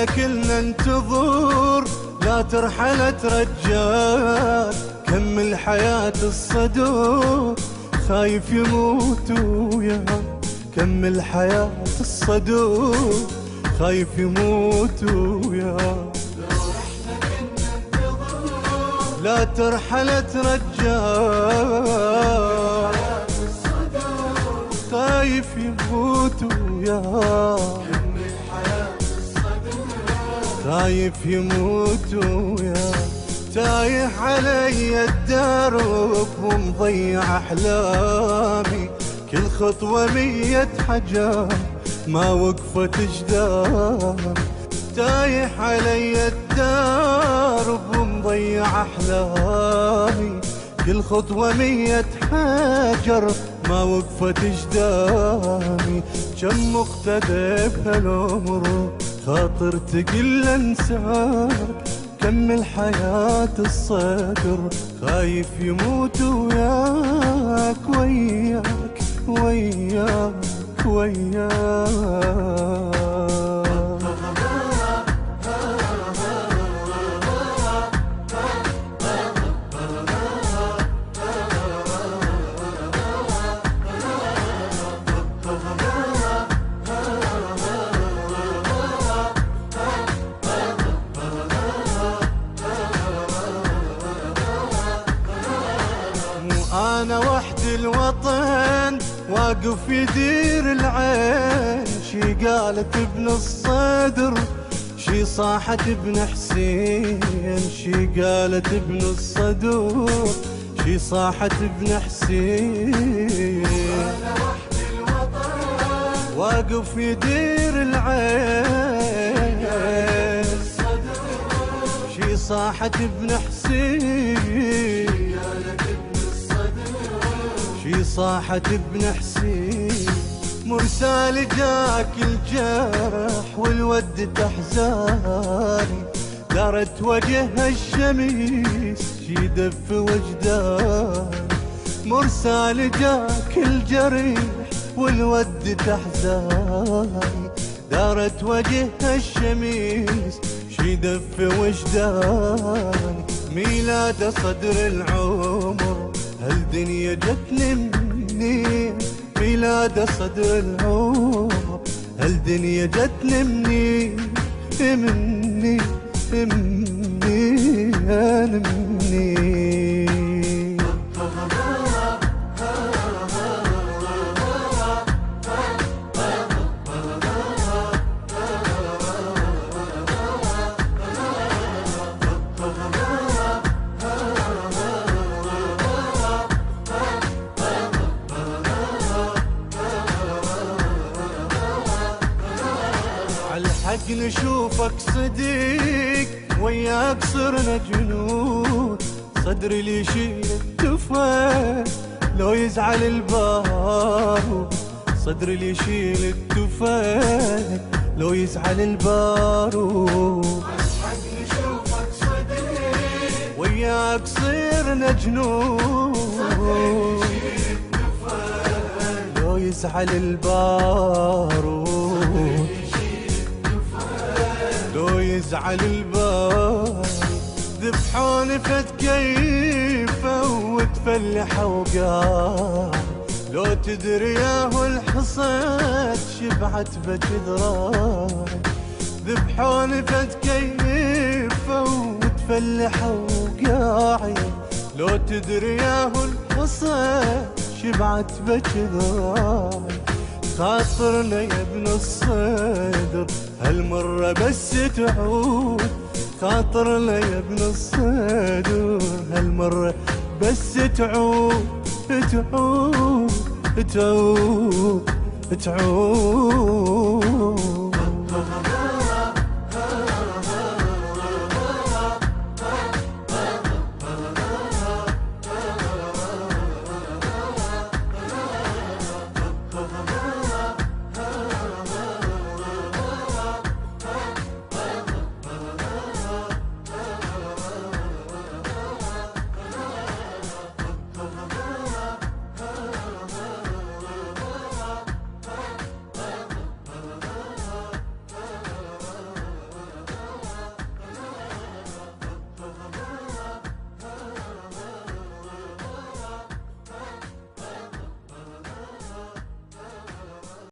احنا كلنا انتظر، لا ترحل ترجال، كمل حياة الصدور، خايف يموت وياك، كمل حياة الصدور، خايف يموت وياك. لا ترحل ترجال، خايف يموت وياك، خايف يموت وياك. تايه علي الدرب ومضيع احلامي، كل خطوة 100 حجر ما وقفت جدامي. تايه علي الدرب ومضيع احلامي، كل خطوة 100 حجر ما وقفت جدامي. كم مقتدى بهالعمر خاطر تقل انساك، كمل حياة الصدر، خايف يموت وياك، وياك وياك وياك. أنا وحدي الوطن واقف يدير العين، شي قالت ابن الصدر، شي صاحت ابن حسين، شي قالت ابن الصدر، شي صاحت ابن حسين. أنا وحدي الوطن واقف يدير العين، شي صاحت ابن حسين، شي صاحت ابن حسين. مرسال جاك الجرح والود تحزاني، دارت وجهها الشميس شي دف وجداني. مرسال جاك الجرح والود تحزاني، دارت وجهها الشميس شي دف وجداني. ميلاد صدر العمر هالدنيا جتني منين، ميلاد صدر العمر هالدنيا جتني منين، منين منين أنا منين. الحق نشوفك صديق، وياك صرنا جنود، صدري اللي يشيل التفا لو يزعل البارود، صدري اللي يشيل التفا لو يزعل البارود. الحق نشوفك صديق، وياك صرنا جنود، لو يزعل البارود، لو يزعل البارود. ذبحوني فت كيفه وتفلح وقاع، لو تدري ياهو الحصاد شبعت بك ذراعي. ذبحوني فت كيفه وتفلح وقاعي، لو تدري ياهو الحصاد شبعت بك ذراعي. خاطرنا يا ابن الصدر هالمرة بس تعود، خاطرنا يا ابن الصدر هالمرة بس تعود، تعود تعود تعود.